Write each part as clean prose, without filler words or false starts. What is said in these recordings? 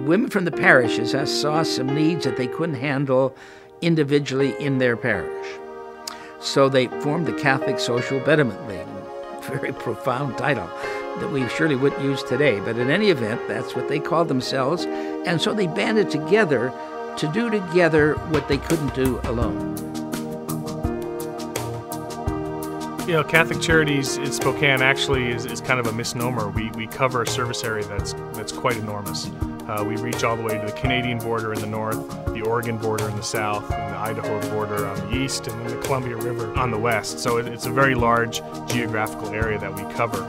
women from the parishes saw some needs that they couldn't handle individually in their parish. So they formed the Catholic Social Betterment League. Very profound title that we surely wouldn't use today. But in any event, that's what they called themselves. And so they banded together to do together what they couldn't do alone. You know, Catholic Charities in Spokane actually is kind of a misnomer. We cover a service area that's quite enormous. We reach all the way to the Canadian border in the north, the Oregon border in the south, and the Idaho border on the east, and then the Columbia River on the west. So it's a very large geographical area that we cover.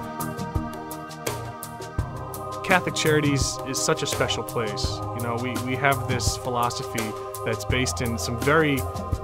Catholic Charities is such a special place. You know, we have this philosophy that's based in some very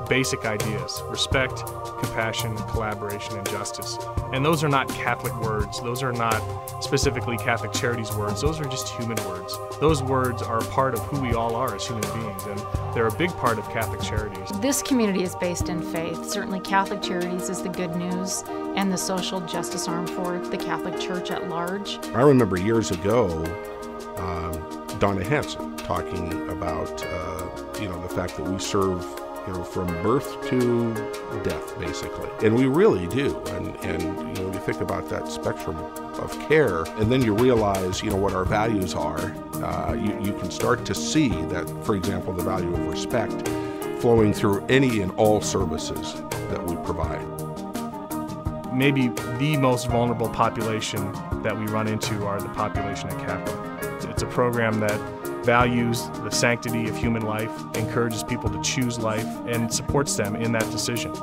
basic ideas: respect, compassion, collaboration, and justice. And those are not Catholic words. Those are not specifically Catholic Charities words. Those are just human words. Those words are a part of who we all are as human beings, and they're a big part of Catholic Charities. This community is based in faith. Certainly Catholic Charities is the good news and the social justice arm for the Catholic Church at large. I remember years ago, Donna Hansen talking about the fact that we serve from birth to death, basically. And we really do. And when you think about that spectrum of care, and then you realize, what our values are, you can start to see that, for example, the value of respect flowing through any and all services that we provide. Maybe the most vulnerable population that we run into are the population at Catholic. It's a program that values the sanctity of human life, encourages people to choose life, and supports them in that decision.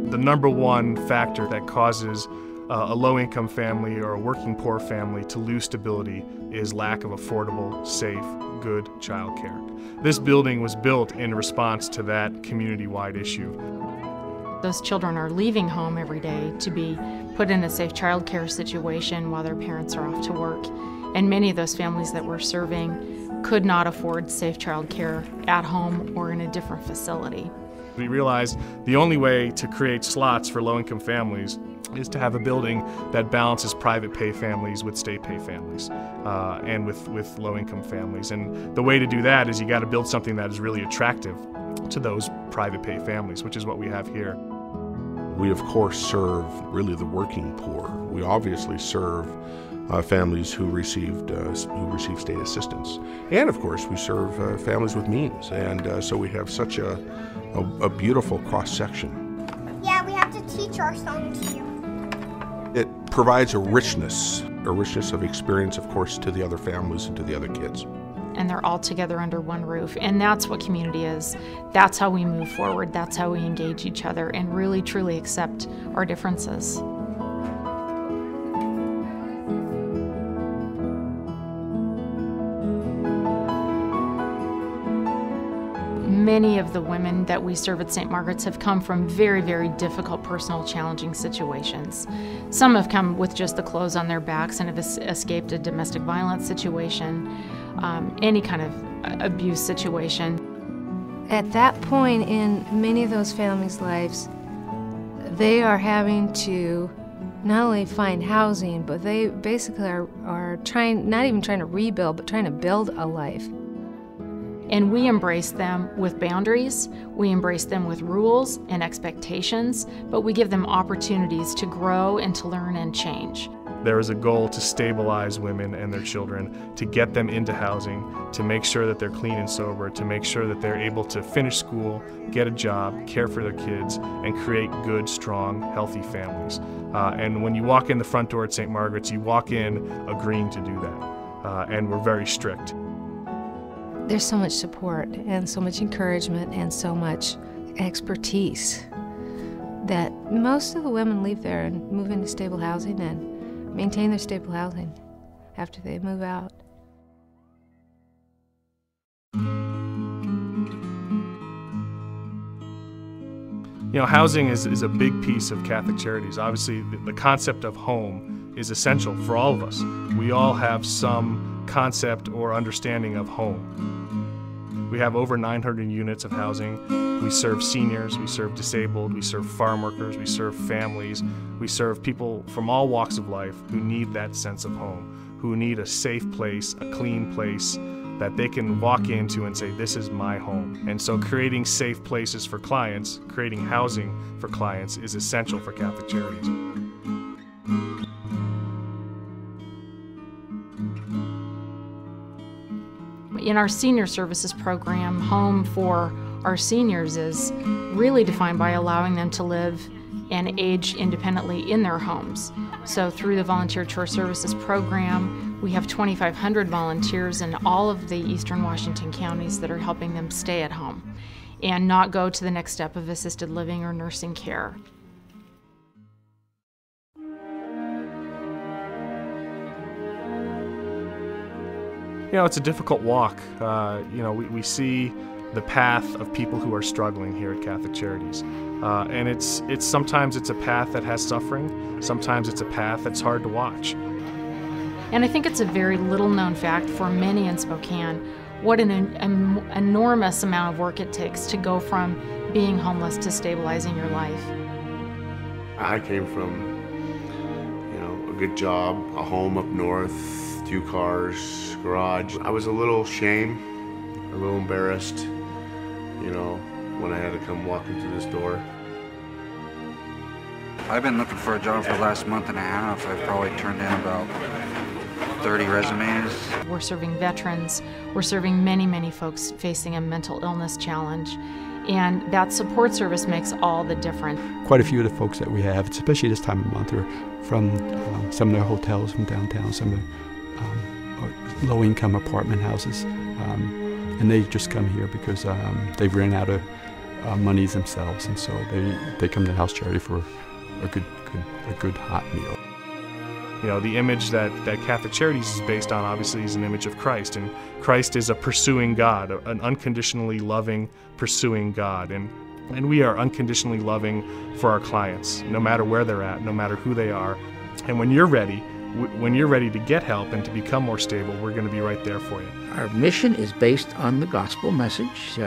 The number one factor that causes a low-income family or a working poor family to lose stability is lack of affordable, safe, good childcare. This building was built in response to that community-wide issue. Those children are leaving home every day to be put in a safe childcare situation while their parents are off to work. And many of those families that we're serving could not afford safe childcare at home or in a different facility. We realized the only way to create slots for low-income families is to have a building that balances private pay families with state pay families and with low-income families. And the way to do that is you got to build something that is really attractive to those private pay families, which is what we have here. We, of course, serve really the working poor. We obviously serve families who receive state assistance. And, of course, we serve families with means. And so we have such a beautiful cross-section. Yeah, we have to teach our song to you. It provides a richness of experience, of course, to the other families and to the other kids. And they're all together under one roof. And that's what community is. That's how we move forward. That's how we engage each other and really, truly accept our differences. Many of the women that we serve at St. Margaret's have come from very, very difficult, personal, challenging situations. Some have come with just the clothes on their backs and have escaped a domestic violence situation, any kind of abuse situation. At that point in many of those families' lives, they are having to not only find housing, but they basically are trying, not even trying to rebuild, but trying to build a life. And we embrace them with boundaries, we embrace them with rules and expectations, but we give them opportunities to grow and to learn and change. There is a goal to stabilize women and their children, to get them into housing, to make sure that they're clean and sober, to make sure that they're able to finish school, get a job, care for their kids, and create good, strong, healthy families. And when you walk in the front door at St. Margaret's, you walk in agreeing to do that, and we're very strict. There's so much support and so much encouragement and so much expertise that most of the women leave there and move into stable housing and maintain their stable housing after they move out. You know, housing is a big piece of Catholic Charities. Obviously, the concept of home is essential for all of us. We all have some concept or understanding of home. We have over 900 units of housing. We serve seniors, we serve disabled, we serve farm workers, we serve families, we serve people from all walks of life who need that sense of home, who need a safe place, a clean place, that they can walk into and say, this is my home. And so creating safe places for clients, creating housing for clients is essential for Catholic Charities. In our senior services program, Home for our seniors is really defined by allowing them to live and age independently in their homes. So through the Volunteer Chore Services program, we have 2,500 volunteers in all of the eastern Washington counties that are helping them stay at home and not go to the next step of assisted living or nursing care. You know, it's a difficult walk. We see the path of people who are struggling here at Catholic Charities. And it's sometimes it's a path that has suffering, sometimes it's a path that's hard to watch. And I think it's a very little known fact for many in Spokane what an enormous amount of work it takes to go from being homeless to stabilizing your life. I came from, a good job, a home up north, 2 cars, garage. I was a little ashamed, a little embarrassed, when I had to come walking through this door. I've been looking for a job for the last month and a half. I've probably turned in about 30 resumes. We're serving veterans. We're serving many, many folks facing a mental illness challenge. And that support service makes all the difference. Quite a few of the folks that we have, especially this time of month, are from some of the hotels from downtown, some of the low-income apartment houses. And they just come here because they've run out of monies themselves, and so they come to House Charity for a good hot meal. The image that Catholic Charities is based on obviously is an image of Christ, and Christ is a pursuing God, an unconditionally loving, pursuing God, and we are unconditionally loving for our clients, no matter where they're at, no matter who they are. And when you're ready to get help and to become more stable, we're going to be right there for you. Our mission is based on the gospel message.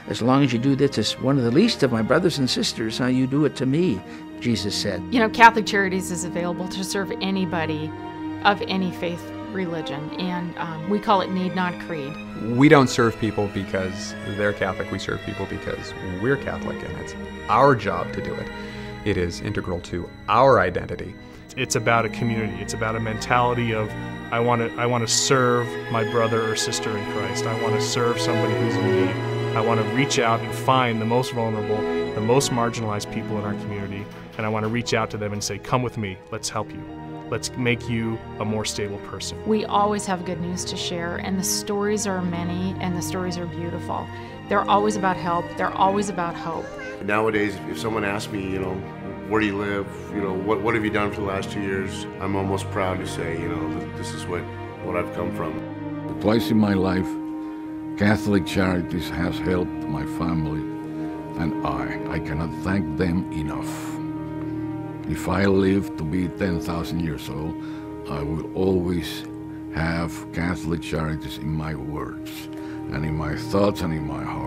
As long as you do this as one of the least of my brothers and sisters, how you do it to me, Jesus said. Catholic Charities is available to serve anybody of any faith, religion, and we call it need not creed. We don't serve people because they're Catholic. We serve people because we're Catholic, and it's our job to do it. It is integral to our identity. It's about a community. It's about a mentality of I want to serve my brother or sister in Christ. I want to serve somebody who's in need. I want to reach out and find the most vulnerable, the most marginalized people in our community, and I want to reach out to them and say, come with me, let's help you. Let's make you a more stable person. We always have good news to share, and the stories are many, and the stories are beautiful. They're always about help. They're always about hope. Nowadays, if someone asks me, where do you live? What have you done for the last 2 years? I'm almost proud to say, that this is what I've come from. Twice in my life, Catholic Charities has helped my family, and I cannot thank them enough. If I live to be 10,000 years old, I will always have Catholic Charities in my words, and in my thoughts and in my heart.